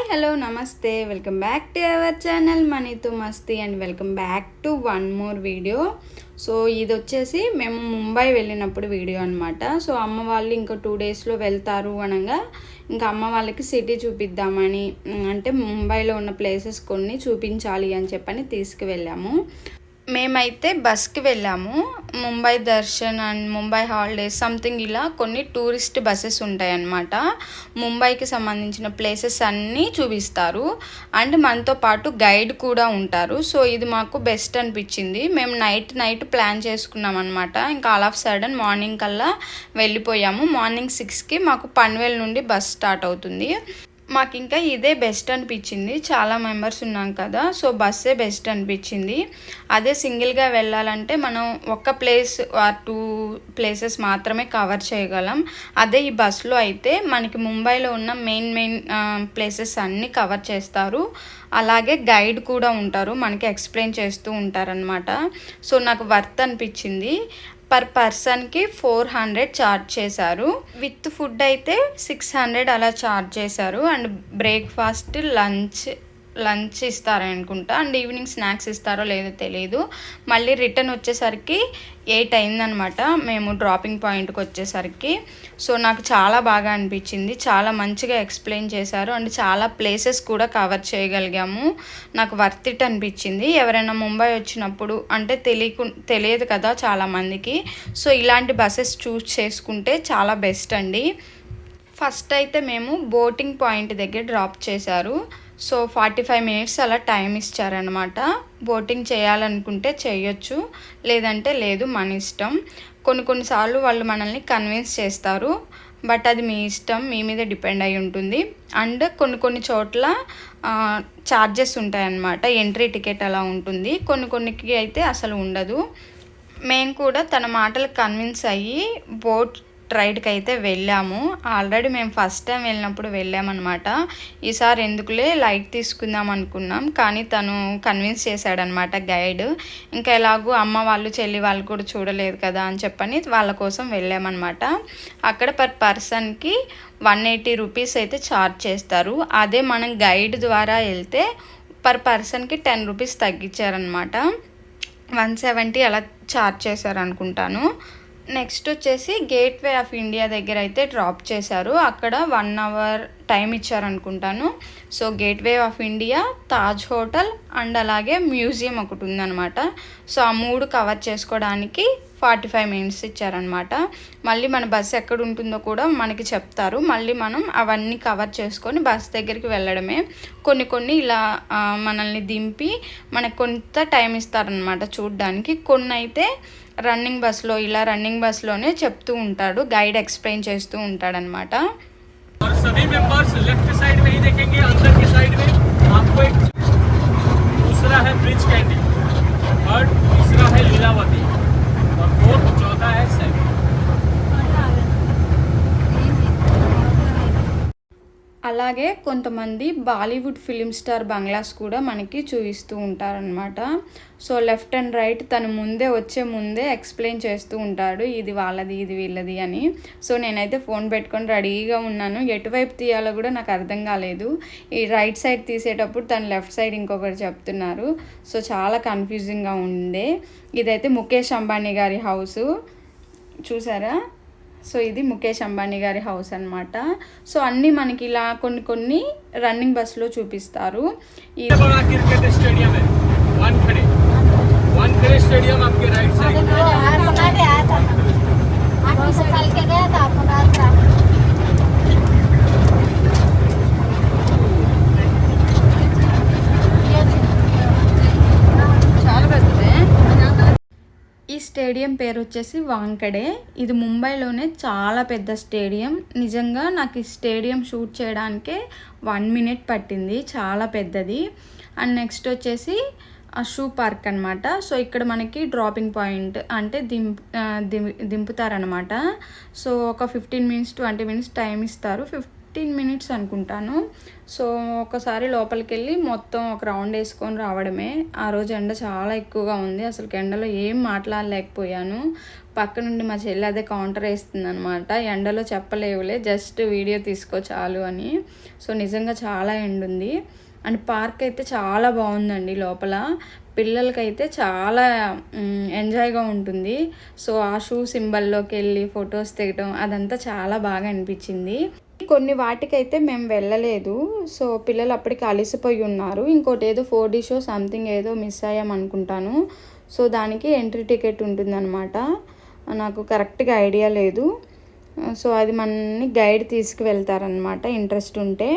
Hello నమస్తే, welcome back to our channel మనీతో మస్తీ and welcome back to one more video. So ఇది వచ్చేసి మేము ముంబై వెళ్ళినప్పుడు వీడియో అనమాట. సో అమ్మ వాళ్ళు ఇంకా 2 డేస్లో వెళ్తారు అనగా ఇంకా అమ్మ వాళ్ళకి సిటీ చూపిద్దామని, అంటే ముంబైలో ఉన్న ప్లేసెస్ కొన్ని చూపించాలి అని చెప్పని తీసుకువెళ్ళాము. మేమైతే బస్కి వెళ్ళాము. Mumbai Darshan and Mumbai holidays something ఇలా కొన్ని టూరిస్ట్ బస్సెస్ ఉంటాయన్నమాట. ముంబైకి సంబంధించిన ప్లేసెస్ అన్నీ చూపిస్తారు అండ్ మనతో పాటు గైడ్ కూడా ఉంటారు. సో ఇది మాకు బెస్ట్ అనిపించింది. మేము నైట్ ప్లాన్ చేసుకున్నాం అనమాట. ఇంకా ఆల్ ఆఫ్ సడన్ మార్నింగ్ కల్లా వెళ్ళిపోయాము. మార్నింగ్ 6కి మాకు పన్వేల్ నుండి బస్ స్టార్ట్ అవుతుంది. మాకు ఇంకా ఇదే బెస్ట్ అనిపించింది. చాలా మెంబర్స్ ఉన్నాం కదా, సో బస్సే బెస్ట్ అనిపించింది. అదే సింగిల్గా వెళ్ళాలంటే మనం ఒక్క ప్లేస్ ఆర్ 2 ప్లేసెస్ మాత్రమే కవర్ చేయగలం. అదే ఈ బస్సులో అయితే మనకి ముంబైలో ఉన్న మెయిన్ ప్లేసెస్ అన్నీ కవర్ చేస్తారు. అలాగే గైడ్ కూడా ఉంటారు, మనకి ఎక్స్ప్లెయిన్ చేస్తూ ఉంటారనమాట. సో నాకు వర్త్ అనిపించింది. పర్ పర్సన్కి 400 ఛార్జ్ చేశారు. విత్ ఫుడ్ అయితే 600 అలా ఛార్జ్ చేశారు. అండ్ బ్రేక్ఫాస్ట్ లంచ్ ఇస్తారనుకుంటా, అండ్ ఈవినింగ్ స్నాక్స్ ఇస్తారో లేదో తెలియదు. మళ్ళీ రిటర్న్ వచ్చేసరికి 8 అయిందనమాట మేము డ్రాపింగ్ పాయింట్కి వచ్చేసరికి. సో నాకు చాలా బాగా అనిపించింది. చాలా మంచిగా ఎక్స్ప్లెయిన్ చేశారు అండ్ చాలా ప్లేసెస్ కూడా కవర్ చేయగలిగాము. నాకు వర్త్ ఇట్ అనిపించింది. ఎవరైనా ముంబై వచ్చినప్పుడు అంటే తెలియదు కదా చాలామందికి, సో ఇలాంటి బస్సెస్ చూస్ చేసుకుంటే చాలా బెస్ట్ అండి. ఫస్ట్ అయితే మేము బోటింగ్ పాయింట్ దగ్గర డ్రాప్ చేశారు. సో 45 మినిట్స్ అలా టైం ఇచ్చారనమాట. బోటింగ్ చేయాలనుకుంటే చేయొచ్చు, లేదంటే లేదు, మన ఇష్టం. కొన్నిసార్లు వాళ్ళు మనల్ని కన్విన్స్ చేస్తారు, బట్ అది మీ ఇష్టం, మీ మీద డిపెండ్ అయి ఉంటుంది. అండ్ కొన్ని చోట్ల ఛార్జెస్ ఉంటాయన్నమాట. ఎంట్రీ టికెట్ అలా ఉంటుంది, కొన్నికి అయితే అసలు ఉండదు. మేము కూడా తన మాటలు కన్విన్స్ అయ్యి బోట్ రైడ్కి అయితే వెళ్ళాము. ఆల్రెడీ మేము ఫస్ట్ టైం వెళ్ళినప్పుడు వెళ్ళామన్నమాట. ఈసారి ఎందుకులే లైట్ తీసుకుందాం అనుకున్నాం, కానీ తను కన్విన్స్ చేశాడనమాట గైడ్. ఇంకా ఎలాగూ అమ్మ వాళ్ళు చెల్లి వాళ్ళు కూడా చూడలేదు కదా అని చెప్పని వాళ్ళ కోసం వెళ్ళామన్నమాట. అక్కడ పర్ పర్సన్కి 180 రూపీస్ అయితే ఛార్జ్ చేస్తారు. అదే మనం గైడ్ ద్వారా వెళ్తే పర్ పర్సన్కి 10 రూపీస్ తగ్గించారనమాట. 170 అలా ఛార్జ్ చేశారు అనుకుంటాను. నెక్స్ట్ వచ్చేసి గేట్వే ఆఫ్ ఇండియా దగ్గర అయితే డ్రాప్ చేశారు. అక్కడ 1 అవర్ టైం ఇచ్చారనుకుంటాను. So Gateway of India, Taj hotel and అలాగే మ్యూజియం ఒకటి ఉందన్నమాట. సో ఆ 3 కవర్ చేసుకోవడానికి 45 మినిట్స్ ఇచ్చారనమాట. మళ్ళీ మన బస్సు ఎక్కడ ఉంటుందో కూడా మనకి చెప్తారు. మళ్ళీ మనం అవన్నీ కవర్ చేసుకొని బస్ దగ్గరికి వెళ్ళడమే. కొన్ని ఇలా మనల్ని దింపి మనకు కొంత టైం ఇస్తారనమాట చూడడానికి. కొన్ని అయితే రన్నింగ్ బస్లోనే చెప్తూ ఉంటాడు, గైడ్ ఎక్స్ప్లెయిన్ చేస్తూ ఉంటాడనమాట. सभी मेंबर्स लेफ्ट साइड में ही देखेंगे, अंदर की साइड में आपको एक दूसरा है ब्रिज कैंडी, थर्ड तीसरा है लीलावती और फोर्थ चौथा है सेवन. అలాగే కొంతమంది బాలీవుడ్ ఫిలిం స్టార్ బంగ్లాస్ కూడా మనకి చూపిస్తూ ఉంటారనమాట. సో లెఫ్ట్ అండ్ రైట్ తను వచ్చే ముందే ఎక్స్ప్లెయిన్ చేస్తూ ఉంటాడు, ఇది వాళ్ళది ఇది వీళ్ళది అని. సో నేనైతే ఫోన్ పెట్టుకొని రెడీగా ఉన్నాను. ఎటువైపు తీయాలో కూడా నాకు అర్థం కాలేదు. ఈ రైట్ సైడ్ తీసేటప్పుడు తను లెఫ్ట్ సైడ్ ఇంకొకటి చెప్తున్నారు. సో చాలా కన్ఫ్యూజింగ్గా ఉండే. ఇదైతే ముఖేష్ అంబానీ గారి హౌసు, చూసారా? సో ఇది ముఖేష్ అంబానీ గారి హౌస్ అనమాట. సో అన్నీ మనకి ఇలా కొన్ని రన్నింగ్ బస్సులో చూపిస్తారు. ఈ స్టేడియం పేరు వచ్చేసి వాంకడే. ఇది ముంబైలోనే చాలా పెద్ద స్టేడియం. నిజంగా నాకు ఈ స్టేడియం షూట్ చేయడానికే 1 మినిట్ పట్టింది, చాలా పెద్దది. అండ్ నెక్స్ట్ వచ్చేసి షూ పార్క్ అనమాట. సో ఇక్కడ మనకి డ్రాపింగ్ పాయింట్ అంటే దింపుతారనమాట. సో ఒక 15 మినిట్స్ 20 మినిట్స్ టైం ఇస్తారు. 15 మినిట్స్ అనుకుంటాను. సో ఒకసారి లోపలికి వెళ్ళి మొత్తం ఒక రౌండ్ వేసుకొని రావడమే. ఆ రోజు ఎండ చాలా ఎక్కువగా ఉంది, అసలు ఎండలో ఏం మాట్లాడలేకపోయాను. పక్క నుండి మా చెల్లి అదే కౌంటర్ వేస్తుంది అనమాట. ఎండలో చెప్పలేవులే, జస్ట్ వీడియో తీసుకో చాలు అని. సో నిజంగా చాలా ఎండ ఉంది. అండ్ పార్క్ అయితే చాలా బాగుందండి. లోపల పిల్లలకైతే చాలా ఎంజాయ్గా ఉంటుంది. సో ఆ షూ సింబల్లోకి వెళ్ళి ఫొటోస్ దిగడం అదంతా చాలా బాగా అనిపించింది. కొన్ని వాటికైతే మేము వెళ్ళలేదు. సో పిల్లలు అప్పటికి అలసిపోయి ఉన్నారు. ఇంకోటి ఏదో 4D షో సంథింగ్ ఏదో మిస్ అయ్యామనుకుంటాను. సో దానికి ఎంట్రీ టికెట్ ఉంటుందన్నమాట. నాకు కరెక్ట్గా ఐడియా లేదు. సో అది మనని గైడ్ తీసుకువెళ్తారనమాట ఇంట్రెస్ట్ ఉంటే.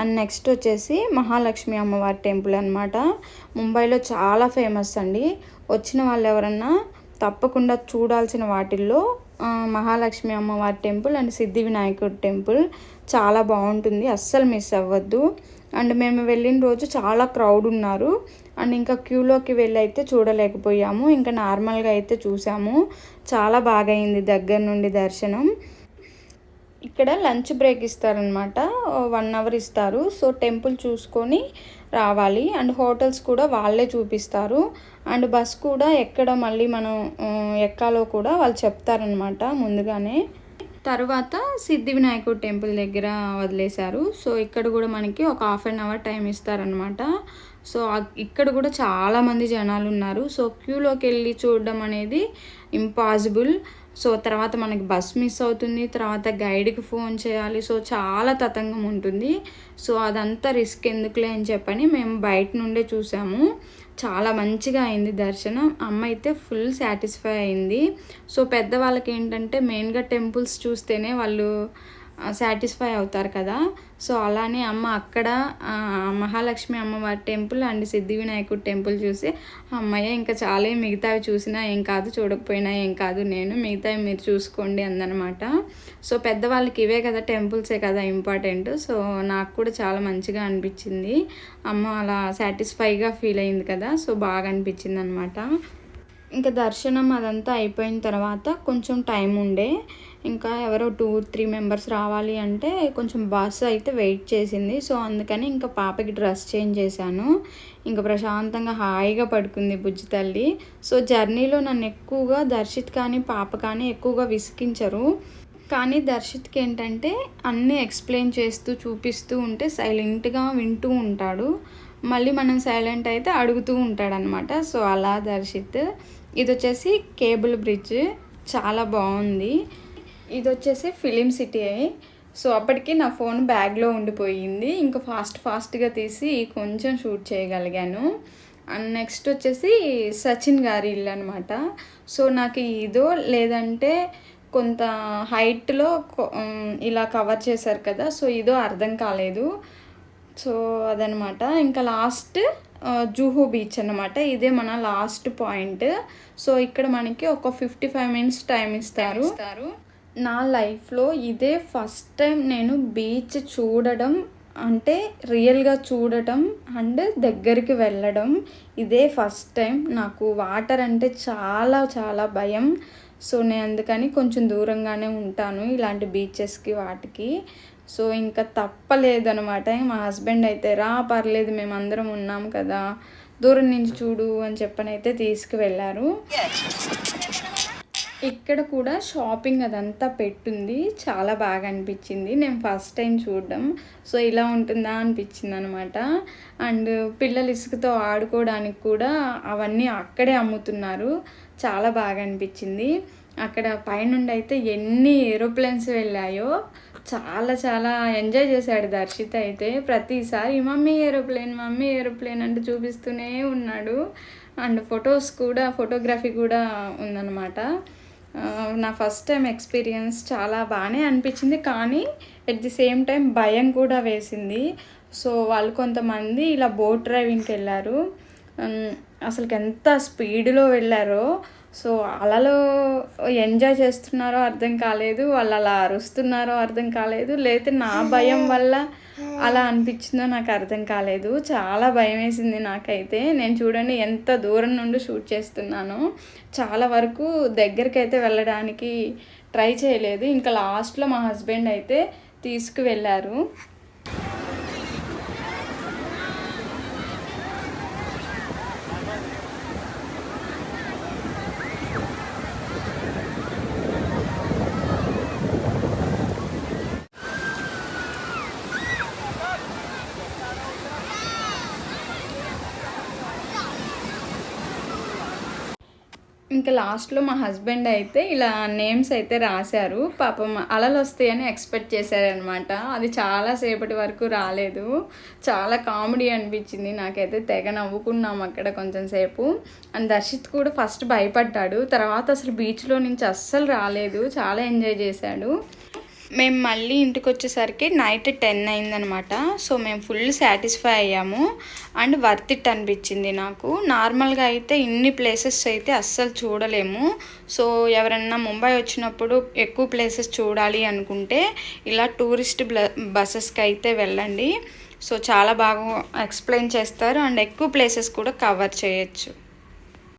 అండ్ నెక్స్ట్ వచ్చేసి మహాలక్ష్మి అమ్మవారి టెంపుల్ అనమాట. ముంబైలో చాలా ఫేమస్ అండి. వచ్చిన వాళ్ళు ఎవరన్నా తప్పకుండా చూడాల్సిన వాటిల్లో మహాలక్ష్మి అమ్మవారి టెంపుల్ అండ్ సిద్ధి వినాయకుడి టెంపుల్ చాలా బాగుంటుంది, అస్సలు మిస్ అవ్వద్దు. అండ్ మేము వెళ్ళిన రోజు చాలా క్రౌడ్ ఉన్నారు. అండ్ ఇంకా క్యూలోకి వెళ్ళి అయితే చూడలేకపోయాము, ఇంకా నార్మల్గా అయితే చూసాము. చాలా బాగా అయింది దగ్గర నుండి దర్శనం. ఇక్కడ లంచ్ బ్రేక్ ఇస్తారనమాట, 1 hour ఇస్తారు. సో టెంపుల్ చూసుకొని రావాలి. అండ్ హోటల్స్ కూడా వాళ్ళే చూపిస్తారు. అండ్ బస్ కూడా ఎక్కడ మళ్ళీ మనం ఎక్కాలో కూడా వాళ్ళు చెప్తారనమాట ముందుగానే. తర్వాత సిద్ధి వినాయకుడు టెంపుల్ దగ్గర వదిలేశారు. సో ఇక్కడ కూడా మనకి ఒక 1/2 hour టైం ఇస్తారనమాట. సో ఇక్కడ కూడా చాలామంది జనాలు ఉన్నారు. సో క్యూలోకి వెళ్ళి చూడడం అనేది ఇంపాసిబుల్. సో తర్వాత మనకి బస్ మిస్ అవుతుంది, తర్వాత గైడ్కి ఫోన్ చేయాలి. సో చాలా తతంగం ఉంటుంది. సో అదంతా రిస్క్ ఎందుకులే అని చెప్పని మేము బయట నుండే చూసాము. చాలా మంచిగా అయింది దర్శనం. అమ్మ అయితే ఫుల్ సాటిస్ఫై అయింది. సో పెద్దవాళ్ళకి ఏంటంటే మెయిన్గా టెంపుల్స్ చూస్తేనే వాళ్ళు సాటిస్ఫై అవుతారు కదా. సో అలానే అమ్మ అక్కడ మహాలక్ష్మి అమ్మవారి టెంపుల్ అండ్ సిద్ధి వినాయకుడు టెంపుల్ చూసి అమ్మయ్య ఇంకా చాలే, మిగతావి చూసినా ఏం కాదు, చూడకపోయినా ఏం కాదు, నేను మిగతావి మీరు చూసుకోండి అందనమాట. సో పెద్దవాళ్ళకి ఇవే కదా, టెంపుల్సే కదా ఇంపార్టెంట్. సో నాకు కూడా చాలా మంచిగా అనిపించింది. అమ్మ అలా సాటిస్ఫైగా ఫీల్ అయింది కదా, సో బాగా అనిపించింది అనమాట. ఇంకా దర్శనం అదంతా అయిపోయిన తర్వాత కొంచెం టైం ఉండే, ఇంకా ఎవరో 2-3 members రావాలి అంటే కొంచెం బస్ అయితే వెయిట్ చేసింది. సో అందుకని ఇంకా పాపకి డ్రెస్ చేంజ్ చేశాను. ఇంకా ప్రశాంతంగా హాయిగా పడుకుంది బుజ్జి తల్లి. సో జర్నీలో నన్ను ఎక్కువగా దర్శిత్ కానీ పాప కానీ ఎక్కువగా విసిగించరు. కానీ దర్శిత్కి ఏంటంటే అన్నీ ఎక్స్ప్లెయిన్ చేస్తూ చూపిస్తూ ఉంటే సైలెంట్గా వింటూ ఉంటాడు. మళ్ళీ మనం సైలెంట్ అయితే అడుగుతూ ఉంటాడనమాట. సో అలా దర్శిత్. ఇది వచ్చేసి కేబుల్ బ్రిడ్జ్, చాలా బాగుంది. ఇది వచ్చేసి ఫిలిం సిటీ. సో అప్పటికి నా ఫోన్ బ్యాగ్లో ఉండిపోయింది. ఇంకా ఫాస్ట్గా తీసి కొంచెం షూట్ చేయగలిగాను. అండ్ నెక్స్ట్ వచ్చేసి సచిన్ గారి ఇల్లు అనమాట. సో నాకు ఇదో లేదంటే కొంత హైట్లో ఇలా కవర్ చేశారు కదా, సో ఇదో అర్థం కాలేదు. సో అదనమాట. ఇంకా లాస్ట్ జూహు బీచ్ అన్నమాట. ఇదే మన లాస్ట్ పాయింట్. సో ఇక్కడ మనకి ఒక 55 minutes టైం ఇస్తారు. నా లైఫ్లో ఇదే ఫస్ట్ టైం నేను బీచ్ చూడడం, అంటే రియల్గా చూడటం అండ్ దగ్గరికి వెళ్ళడం. ఇదే ఫస్ట్ టైం. నాకు వాటర్ అంటే చాలా చాలా భయం. సో నేను అందుకని కొంచెం దూరంగానే ఉంటాను ఇలాంటి బీచెస్కి వాటికి. సో ఇంకా తప్పలేదనమాట. మా హస్బెండ్ అయితే రా పర్లేదు మేమందరం ఉన్నాం కదా, దూరం నుంచి చూడు అని చెప్పనైతే తీసుకువెళ్ళారు. ఇక్కడ కూడా షాపింగ్ అదంతా పెట్టుంది, చాలా బాగా అనిపించింది. నేను ఫస్ట్ టైం చూడడం, సో ఇలా ఉంటుందా అనిపించింది అనమాట. అండ్ పిల్లలు ఇసుకతో ఆడుకోవడానికి కూడా అవన్నీ అక్కడే అమ్ముతున్నారు, చాలా బాగా అనిపించింది. అక్కడ పైనుండి అయితే ఎన్ని ఏరోప్లేన్స్ వెళ్ళాయో, చాలా చాలా ఎంజాయ్ చేశాడు దర్శిత్ అయితే. ప్రతిసారి మమ్మీ ఏరోప్లేన్ అంటే చూపిస్తూనే ఉన్నాడు. అండ్ ఫోటోగ్రఫీ కూడా ఉందన్నమాట. నా ఫస్ట్ టైం ఎక్స్పీరియన్స్ చాలా బాగానే అనిపించింది, కానీ ఎట్ ది సేమ్ టైం భయం కూడా వేసింది. సో వాళ్ళు కొంతమంది ఇలా బోట్ డ్రైవింగ్కి వెళ్ళారు. అసలుకి ఎంత స్పీడ్లో వెళ్ళారో. సో అలలో ఎంజాయ్ చేస్తున్నారో అర్థం కాలేదు, వాళ్ళు అలా అరుస్తున్నారో అర్థం కాలేదు, లేకపోతే నా భయం వల్ల అలా అనిపించిందో నాకు అర్థం కాలేదు. చాలా భయం వేసింది నాకైతే. నేను చూడండి ఎంత దూరం నుండి షూట్ చేస్తున్నానో, చాలా వరకు దగ్గరికి అయితే వెళ్ళడానికి ట్రై చేయలేదు. ఇంకా లాస్ట్లో మా హస్బెండ్ అయితే తీసుకువెళ్ళారు. ఇంకా లాస్ట్లో మా హస్బెండ్ అయితే ఇలా నేమ్స్ అయితే రాశారు. పాపం అలలు వస్తాయని ఎక్స్పెక్ట్ చేశారనమాట. అది చాలాసేపటి వరకు రాలేదు. చాలా కామెడీ అనిపించింది నాకైతే. తెగ నవ్వుకున్నాం అక్కడ కొంచెం సేపు. అండ్ దర్శిత్ కూడా ఫస్ట్ భయపడ్డాడు. తర్వాత అసలు బీచ్లో నుంచి అస్సలు రాలేదు. చాలా ఎంజాయ్ చేశాడు. మేము మళ్ళీ ఇంటికి వచ్చేసరికి నైట్ 10 అయిందనమాట. సో మేము ఫుల్ సాటిస్ఫై అయ్యాము అండ్ వర్త్ ఇట్ అనిపించింది నాకు. నార్మల్గా అయితే ఇన్ని ప్లేసెస్ అయితే అస్సలు చూడలేము. సో ఎవరన్నా ముంబై వచ్చినప్పుడు ఎక్కువ ప్లేసెస్ చూడాలి అనుకుంటే ఇలా టూరిస్ట్ బస్సెస్కి అయితే వెళ్ళండి. సో చాలా బాగా ఎక్స్ప్లెయిన్ చేస్తారు అండ్ ఎక్కువ ప్లేసెస్ కూడా కవర్ చేయొచ్చు.